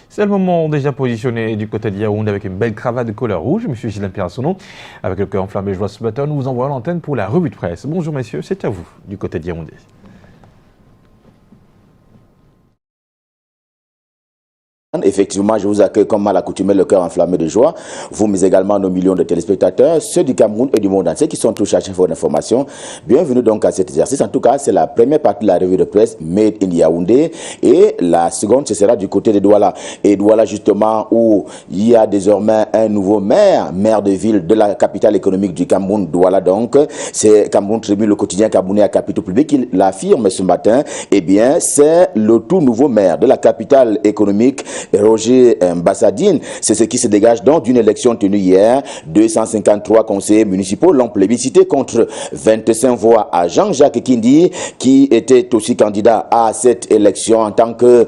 C'est le moment déjà positionné du côté de Yaoundé avec une belle cravate de couleur rouge. Monsieur Gilles Pierre-Sonon, avec le cœur enflammé, joie ce matin, nous vous envoyons l'antenne pour la revue de presse. Bonjour messieurs, c'est à vous du côté de Yaoundé. Effectivement, je vous accueille comme à l'accoutumée, le cœur enflammé de joie. Vous, mais également nos millions de téléspectateurs, ceux du Cameroun et du monde entier qui sont tous chargés de d'informations. Bienvenue donc à cet exercice. En tout cas, c'est la première partie de la revue de presse Made in Yaoundé. Et la seconde, ce sera du côté de Douala. Et Douala, justement, où il y a désormais un nouveau maire de ville de la capitale économique du Cameroun, Douala donc. C'est Cameroun Tribune, le quotidien camerounais à capitaux publics, qui l'affirme ce matin. Eh bien, c'est le tout nouveau maire de la capitale économique, Roger Mbassadine. C'est ce qui se dégage donc d'une élection tenue hier. 253 conseillers municipaux l'ont plébiscité contre 25 voix à Jean-Jacques Kindi, qui était aussi candidat à cette élection en tant que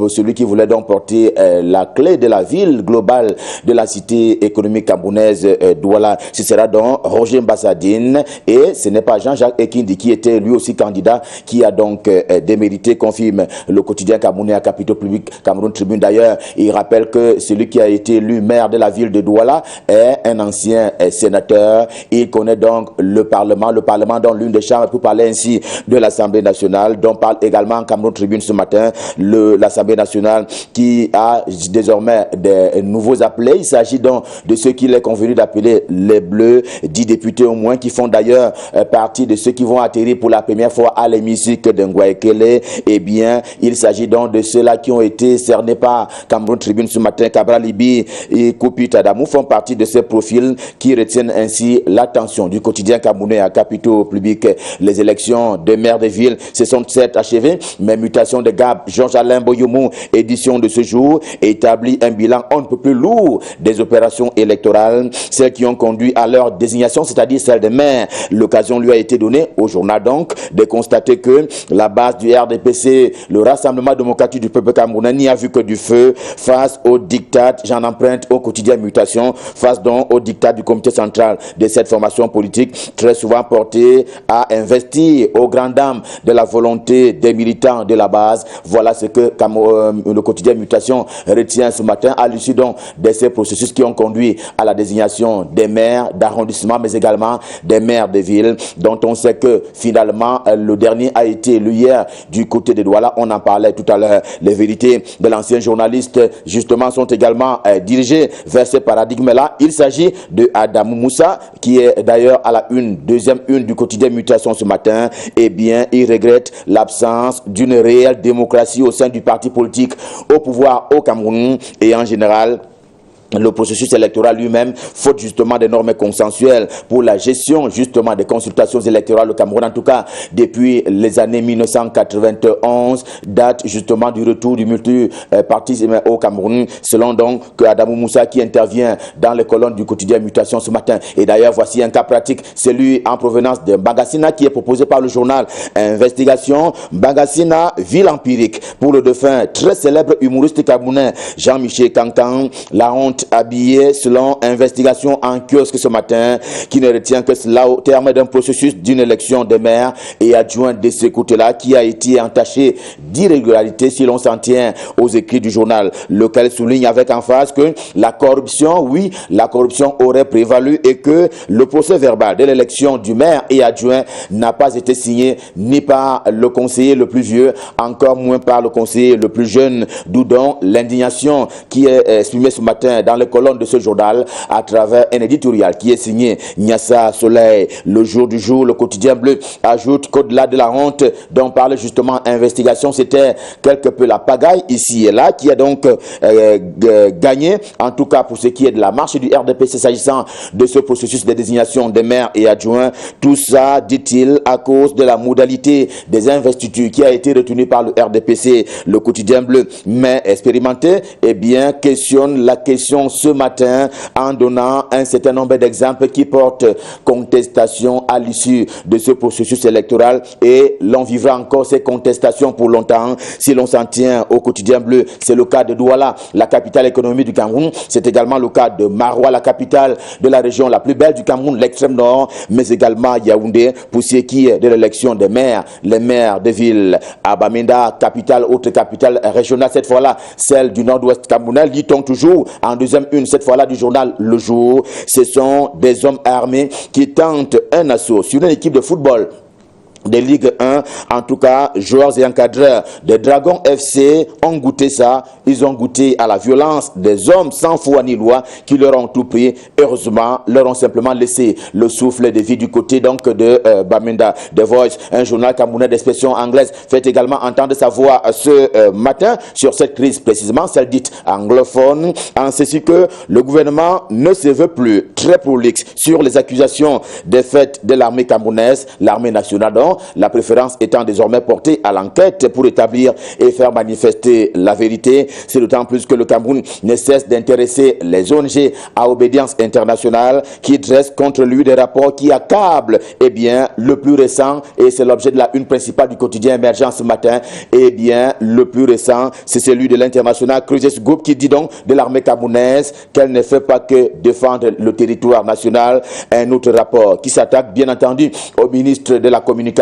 celui qui voulait donc porter la clé de la ville globale de la cité économique camerounaise Douala. Ce sera donc Roger Mbassadine et ce n'est pas Jean-Jacques Kindi qui était lui aussi candidat, qui a donc démérité, confirme le quotidien camerounais à capitaux publics Cameroun Tribune. D'ailleurs, il rappelle que celui qui a été élu maire de la ville de Douala est un ancien sénateur. Il connaît donc le Parlement dans l'une des chambres, pour parler ainsi de l'Assemblée nationale, dont parle également Cameroun Tribune ce matin, l'Assemblée nationale qui a désormais des nouveaux appelés. Il s'agit donc de ceux qu'il est convenu d'appeler les Bleus, 10 députés au moins, qui font d'ailleurs partie de ceux qui vont atterrir pour la première fois à l'hémicycle de Ngouaekele. Eh bien, il s'agit donc de ceux-là qui ont été cernés par Cameroun Tribune ce matin. Cabral Libi et Koupi Tadamou font partie de ces profils qui retiennent ainsi l'attention du quotidien camerounais à capitaux publics. Les élections de maire de ville se sont certes achevées, mais mutation de Gab, Georges-Alain Boyoumou, édition de ce jour, établit un bilan on ne peut plus lourd des opérations électorales, celles qui ont conduit à leur désignation, c'est-à-dire celle des maires. L'occasion lui a été donnée au journal donc de constater que la base du RDPC, le Rassemblement démocratique du peuple camerounais, n'y a vu que du feu face au diktat, j'en emprunte au quotidien Mutation, face donc au diktat du comité central de cette formation politique, très souvent porté à investir aux grandes dames de la volonté des militants de la base. Voilà ce que le quotidien Mutation retient ce matin à l'issue donc de ces processus qui ont conduit à la désignation des maires d'arrondissement, mais également des maires de ville, dont on sait que finalement le dernier a été élu hier du côté de Douala. On en parlait tout à l'heure. Les vérités de l'ancien journalistes justement sont également dirigés vers ce paradigme-là. Il s'agit de Adamou Moussa, qui est d'ailleurs à la deuxième une du quotidien Mutation ce matin. Eh bien, il regrette l'absence d'une réelle démocratie au sein du parti politique au pouvoir au Cameroun et en général le processus électoral lui-même, faute justement des normes consensuelles pour la gestion justement des consultations électorales au Cameroun, en tout cas depuis les années 1991, date justement du retour du multipartisme au Cameroun, selon donc que Adamou Moussa qui intervient dans les colonnes du quotidien Mutation ce matin. Et d'ailleurs, voici un cas pratique, celui en provenance de Mbagassina qui est proposé par le journal Investigation. Mbagassina, ville empirique pour le défunt très célèbre humoriste camerounais Jean-Michel Cancan. La honte habillé selon Investigation en kiosque ce matin, qui ne retient que cela au terme d'un processus d'une élection des maires et adjoints de ce côté-là qui a été entaché d'irrégularité si l'on s'en tient aux écrits du journal, lequel souligne avec emphase que la corruption, oui, la corruption aurait prévalu et que le procès verbal de l'élection du maire et adjoint n'a pas été signé ni par le conseiller le plus vieux, encore moins par le conseiller le plus jeune, d'où donc l'indignation qui est exprimée ce matin dans les colonnes de ce journal à travers un éditorial qui est signé Nyassa Soleil. Le jour du jour, le quotidien bleu ajoute qu'au-delà de la honte dont parle justement Investigation, c'était quelque peu la pagaille ici et là qui a donc gagné, en tout cas pour ce qui est de la marche du RDPC s'agissant de ce processus de désignation des maires et adjoints. Tout ça, dit-il, à cause de la modalité des investitures qui a été retenue par le RDPC. Le quotidien bleu, mais expérimenté, eh bien, questionne la question décision ce matin en donnant un certain nombre d'exemples qui portent contestation à l'issue de ce processus électoral et l'on vivra encore ces contestations pour longtemps si l'on s'en tient au quotidien bleu. C'est le cas de Douala, la capitale économique du Cameroun. C'est également le cas de Maroua, la capitale de la région la plus belle du Cameroun, l'extrême nord, mais également Yaoundé pour ce qui est de l'élection des maires, les maires de ville. À Bamenda, capitale, autre capitale régionale, cette fois-là, celle du nord-ouest camerounais, dit-on toujours en deuxième une, cette fois-là du journal Le Jour. Ce sont des hommes armés qui tentent un assaut sur une équipe de football de Ligue 1, en tout cas, joueurs et encadreurs des Dragons FC ont goûté ça. Ils ont goûté à la violence des hommes sans foi ni loi qui leur ont tout pris. Heureusement, leur ont simplement laissé le souffle de vie du côté donc de Bamenda. The Voice, un journal camerounais d'expression anglaise, fait également entendre sa voix ce matin sur cette crise, précisément celle dite anglophone, en ceci que le gouvernement ne se veut plus très prolixe sur les accusations des faits de l'armée camerounaise, l'armée nationale donc, la préférence étant désormais portée à l'enquête pour établir et faire manifester la vérité. C'est d'autant plus que le Cameroun ne cesse d'intéresser les ONG à obédience internationale qui dressent contre lui des rapports qui accablent. Eh bien, le plus récent, et c'est l'objet de la une principale du quotidien émergent ce matin, eh bien, le plus récent, c'est celui de l'international Crisis Group qui dit donc de l'armée camerounaise qu'elle ne fait pas que défendre le territoire national. Un autre rapport qui s'attaque bien entendu au ministre de la Communication,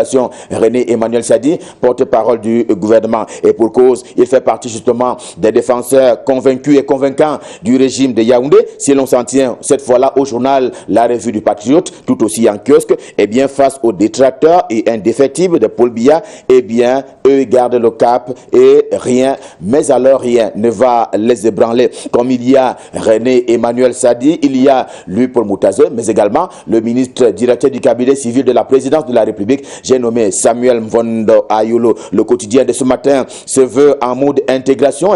René Emmanuel Sadi, porte-parole du gouvernement. Et pour cause, il fait partie justement des défenseurs convaincus et convaincants du régime de Yaoundé. Si l'on s'en tient cette fois-là au journal La Revue du Patriote, tout aussi en kiosque, eh bien face aux détracteurs et indéfectibles de Paul Biya, eh bien eux gardent le cap et rien, mais alors rien ne va les ébranler. Comme il y a René Emmanuel Sadi, il y a lui Paul Moutaze, mais également le ministre directeur du cabinet civil de la présidence de la République. J'ai nommé Samuel Mvondo Ayolo. Le quotidien de ce matin se veut en mode intégration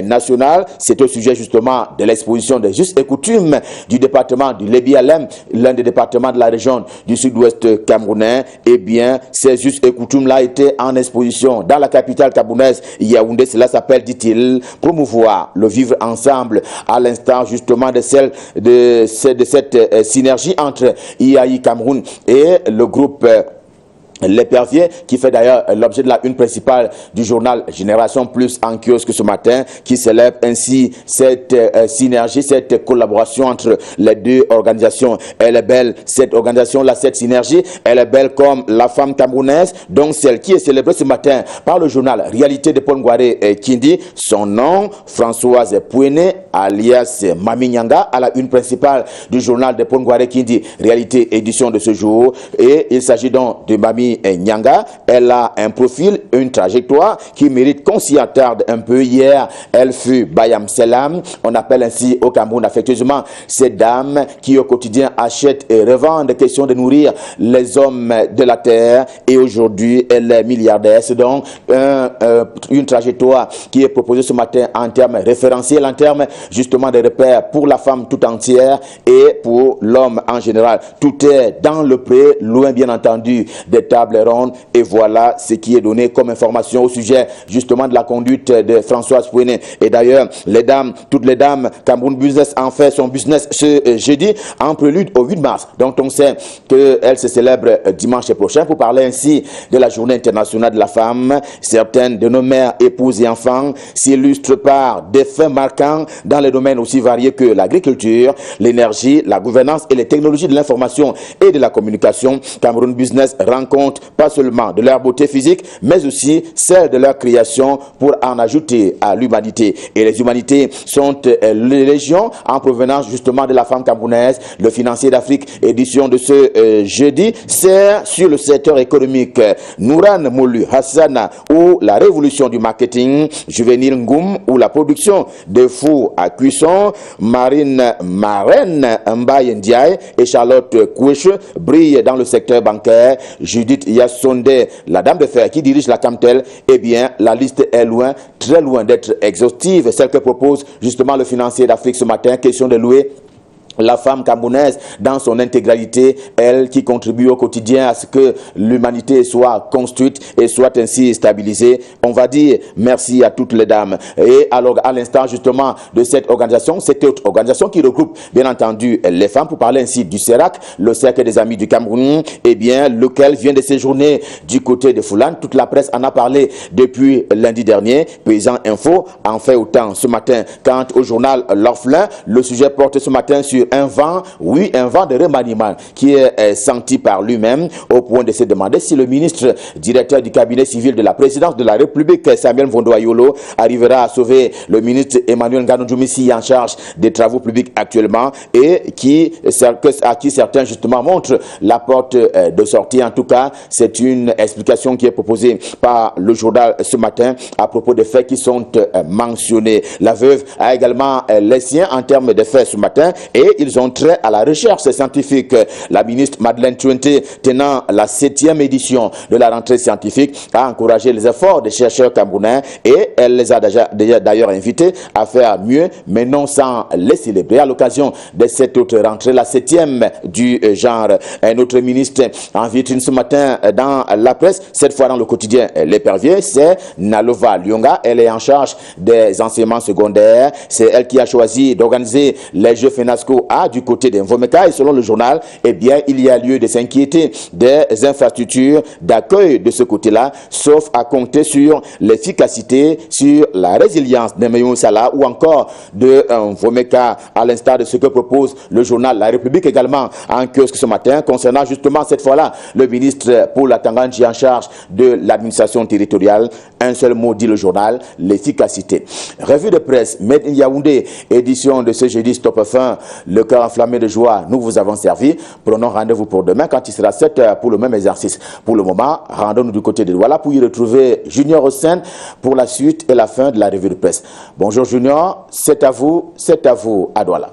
nationale. C'est au sujet justement de l'exposition des us et coutumes du département du Lébi-Alem, l'un des départements de la région du sud-ouest camerounais. Eh bien, ces us et coutumes-là étaient en exposition dans la capitale camerounaise, Yaoundé. Cela s'appelle, dit-il, promouvoir le vivre ensemble à l'instar justement de cette synergie entre IAI Cameroun et le groupe L'Épervier, qui fait d'ailleurs l'objet de la une principale du journal Génération Plus en kiosque ce matin, qui célèbre ainsi cette synergie, cette collaboration entre les deux organisations. Elle est belle, cette organisation-là, cette synergie, elle est belle comme la femme camerounaise, donc celle qui est célébrée ce matin par le journal Réalité de Paul Ngouaré Kindi, son nom, Françoise Pouéné, alias Mami Nyanga, à la une principale du journal de Paul Ngouaré Kindi, Réalité édition de ce jour, et il s'agit donc de Mami Nyanga. Elle a un profil, une trajectoire qui mérite qu'on s'y attarde un peu. Hier, elle fut Bayam Selam. On appelle ainsi au Cameroun affectueusement ces dames qui au quotidien achètent et revendent, question de nourrir les hommes de la terre. Et aujourd'hui, elle est milliardaire. C'est donc une trajectoire qui est proposée ce matin en termes référentiels, en termes justement de repères pour la femme tout entière et pour l'homme en général. Tout est dans le pré, loin bien entendu des table ronde. Et voilà ce qui est donné comme information au sujet justement de la conduite de Françoise Pouéné. Et d'ailleurs, les dames, toutes les dames, Cameroun Business en fait son business ce jeudi en prélude au 8 mars. Donc on sait qu'elle se célèbre dimanche prochain pour parler ainsi de la journée internationale de la femme. Certaines de nos mères, épouses et enfants s'illustrent par des faits marquants dans les domaines aussi variés que l'agriculture, l'énergie, la gouvernance et les technologies de l'information et de la communication. Cameroun Business rencontre pas seulement de leur beauté physique, mais aussi celle de leur création pour en ajouter à l'humanité. Et les humanités sont les légions en provenance justement de la femme camerounaise. Le Financier d'Afrique, édition de ce jeudi, sert sur le secteur économique. Nouran Moulu Hassana ou la révolution du marketing, Juvenile Ngoum ou la production de fours à cuisson, Marine Mbaye Ndiaye et Charlotte Koueche brillent dans le secteur bancaire. Judith Yassonde, la dame de fer qui dirige la Camtel, eh bien, la liste est loin, très loin d'être exhaustive. Celle que propose justement le Financier d'Afrique ce matin, question de louer la femme camerounaise dans son intégralité, elle qui contribue au quotidien à ce que l'humanité soit construite et soit ainsi stabilisée. On va dire merci à toutes les dames. Et alors, à l'instant justement de cette organisation qui regroupe bien entendu les femmes, pour parler ainsi du CERAC, le Cercle des Amis du Cameroun, eh bien, lequel vient de séjourner du côté de Foulane. Toute la presse en a parlé depuis lundi dernier. Paysan Info en fait autant ce matin. Quant au journal L'Orphelin, le sujet porte ce matin sur un vent de remaniement qui est senti par lui-même, au point de se demander si le ministre directeur du cabinet civil de la présidence de la République, Samuel Mvondo Ayolo, arrivera à sauver le ministre Emmanuel Ngano-Djoumissi en charge des travaux publics actuellement, et à qui certains justement montrent la porte de sortie. En tout cas, c'est une explication qui est proposée par le journal ce matin à propos des faits qui sont mentionnés. La veuve a également les siens en termes de faits ce matin, et ils ont trait à la recherche scientifique. La ministre Madeleine Tuenté, tenant la 7e édition de la rentrée scientifique, a encouragé les efforts des chercheurs camerounais, et elle les a d'ailleurs invités à faire mieux, mais non sans les célébrer à l'occasion de cette autre rentrée, la 7e du genre. Un autre ministre en vitrine ce matin dans la presse, cette fois dans le quotidien L'Épervier, c'est Nalova Lyonga. Elle est en charge des enseignements secondaires. C'est elle qui a choisi d'organiser les Jeux FENASCO A du côté d'Invomeka, et selon le journal, eh bien, il y a lieu de s'inquiéter des infrastructures d'accueil de ce côté-là, sauf à compter sur l'efficacité, sur la résilience d'Emmanuel Salah ou encore de Invomeka, à l'instar de ce que propose le journal La République également en kiosque ce matin, concernant justement cette fois-là le ministre pour la Tangandji en charge de l'administration territoriale. Un seul mot dit le journal: l'efficacité. Revue de presse Made in Yaoundé, édition de ce jeudi Stop Fin, le cœur enflammé de joie, nous vous avons servi. Prenons rendez-vous pour demain quand il sera 7 h pour le même exercice. Pour le moment, rendons-nous du côté de Douala pour y retrouver Junior Hossein pour la suite et la fin de la revue de presse. Bonjour Junior, c'est à vous à Douala.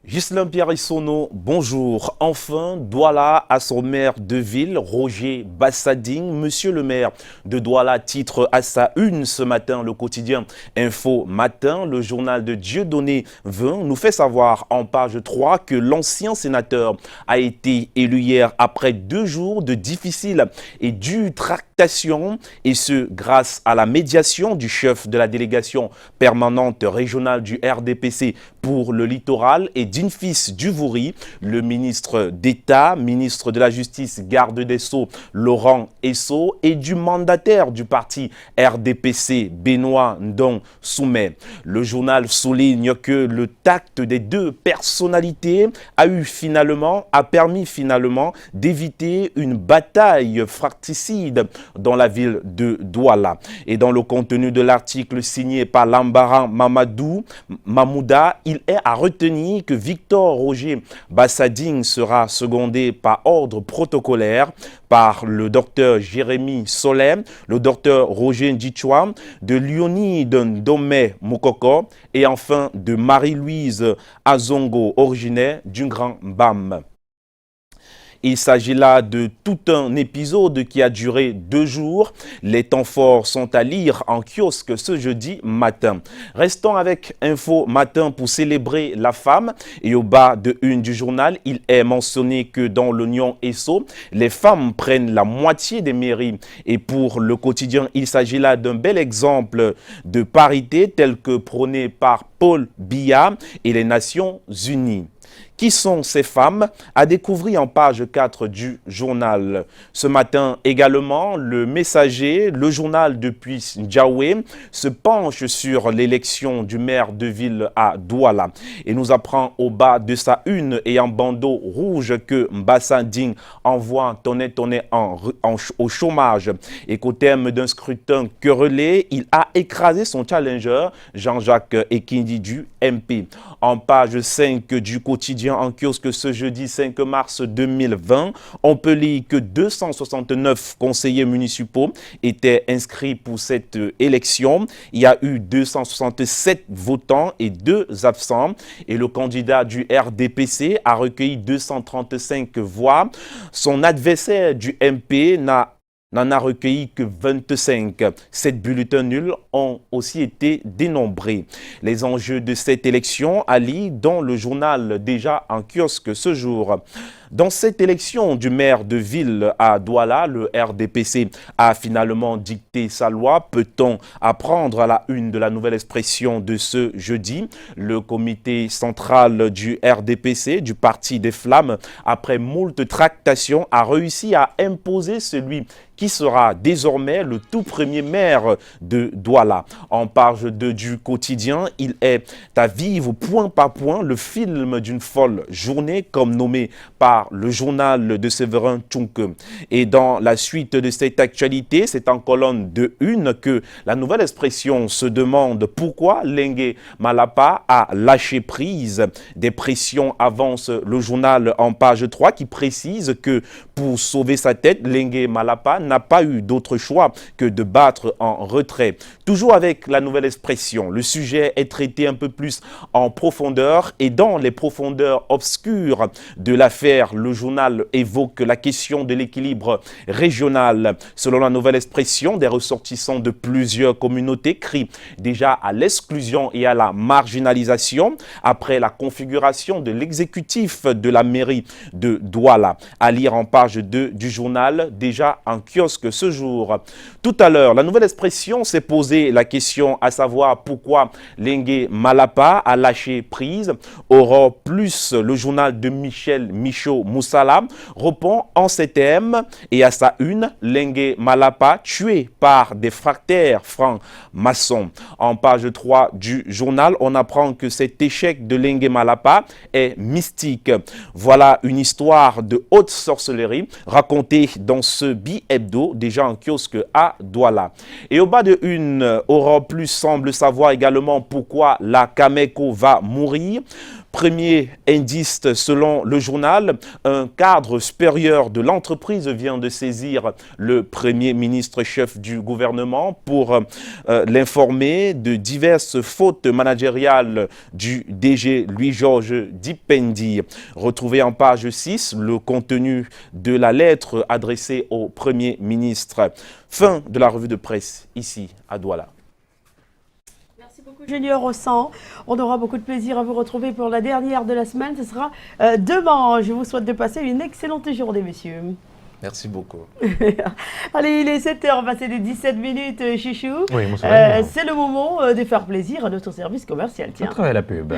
Ghislain Pierre Issono, bonjour. Enfin, Douala a son maire de ville, Roger Bassading. Monsieur le maire de Douala titre à sa une ce matin le quotidien Info Matin. Le journal de Dieudonné 20 nous fait savoir en page 3 que l'ancien sénateur a été élu hier après 2 jours de difficiles et dures tractations, et ce grâce à la médiation du chef de la délégation permanente régionale du RDPC pour le littoral et d'Infis Duvoury, le ministre d'État, ministre de la Justice, garde des Sceaux, Laurent Esso, et du mandataire du parti RDPC, Benoît Ndong Soumet. Le journal souligne que le tact des 2 personnalités a permis finalement d'éviter une bataille fratricide dans la ville de Douala. Et dans le contenu de l'article signé par Lambaran Mamouda, il est à retenir que Victor Roger Bassading sera secondé par ordre protocolaire par le docteur Jérémy Solem, le docteur Roger Ndjichwa, de Leonide Ndomé Mokoko et enfin de Marie-Louise Azongo, originaire du Grand Bam. Il s'agit là de tout un épisode qui a duré 2 jours. Les temps forts sont à lire en kiosque ce jeudi matin. Restons avec Info Matin pour célébrer la femme. Et au bas de une du journal, il est mentionné que dans l'Union Esso, les femmes prennent la moitié des mairies. Et pour le quotidien, il s'agit là d'un bel exemple de parité tel que prôné par Paul Biya et les Nations Unies. Qui sont ces femmes? À découvrir en page 4 du journal. Ce matin également, le Messager, le journal depuis Djaoué, se penche sur l'élection du maire de ville à Douala et nous apprend au bas de sa une et en bandeau rouge que Bassading envoie tonner au chômage et qu'au terme d'un scrutin querellé, il a écrasé son challenger Jean-Jacques Ekindi du MP. En page 5 du quotidien en kiosque ce jeudi 5 mars 2020, on peut lire que 269 conseillers municipaux étaient inscrits pour cette élection. Il y a eu 267 votants et 2 absents. Et le candidat du RDPC a recueilli 235 voix. Son adversaire du MP n'a n'en a recueilli que 25. 7 bulletins nuls ont aussi été dénombrés. Les enjeux de cette élection à lire dans le journal déjà en kiosque ce jour. Dans cette élection du maire de ville à Douala, le RDPC a finalement dicté sa loi. Peut-on apprendre à la une de la Nouvelle Expression de ce jeudi? Le comité central du RDPC, du Parti des Flammes, après moult tractations, a réussi à imposer celui qui sera désormais le tout premier maire de Douala. En page 2 du quotidien, il est à vivre point par point le film d'une folle journée, comme nommé par le journal de Séverin Tchounke. Et dans la suite de cette actualité, c'est en colonne de une que la Nouvelle Expression se demande pourquoi Lengue Malapa a lâché prise. Des pressions avance le journal en page 3 qui précise que pour sauver sa tête, Lengue Malapa n'a pas eu d'autre choix que de battre en retrait. Toujours avec la Nouvelle Expression, le sujet est traité un peu plus en profondeur et dans les profondeurs obscures de l'affaire, le journal évoque la question de l'équilibre régional. Selon la Nouvelle Expression, des ressortissants de plusieurs communautés crient déjà à l'exclusion et à la marginalisation après la configuration de l'exécutif de la mairie de Douala. À lire en page 2 du journal, déjà en kiosque ce jour. Tout à l'heure, la Nouvelle Expression s'est posé la question à savoir pourquoi Lengue Malapa a lâché prise. Aurore Plus, le journal de Michel Michaud Moussala, répond en ces termes et à sa une, Lengue Malapa tué par des fractaires francs-maçons. En page 3 du journal, on apprend que cet échec de Lengue Malapa est mystique. Voilà une histoire de haute sorcellerie racontée dans ce bi-hebdo, déjà en kiosque à Douala. Et au bas de une, Aurore Plus semble savoir également pourquoi la Cameco va mourir. Premier indice selon le journal, un cadre supérieur de l'entreprise vient de saisir le premier ministre chef du gouvernement pour l'informer de diverses fautes managériales du DG Louis-Georges Dipendi. Retrouvez en page 6 le contenu de la lettre adressée au premier ministre. Fin de la revue de presse ici à Douala. Junior au 100. On aura beaucoup de plaisir à vous retrouver pour la dernière de la semaine. Ce sera demain. Je vous souhaite de passer une excellente journée, messieurs. Merci beaucoup. Allez, il est 7h, passé les 17 minutes, Chichou. Oui, c'est le moment de faire plaisir à notre service commercial. Tiens. À travers la pub.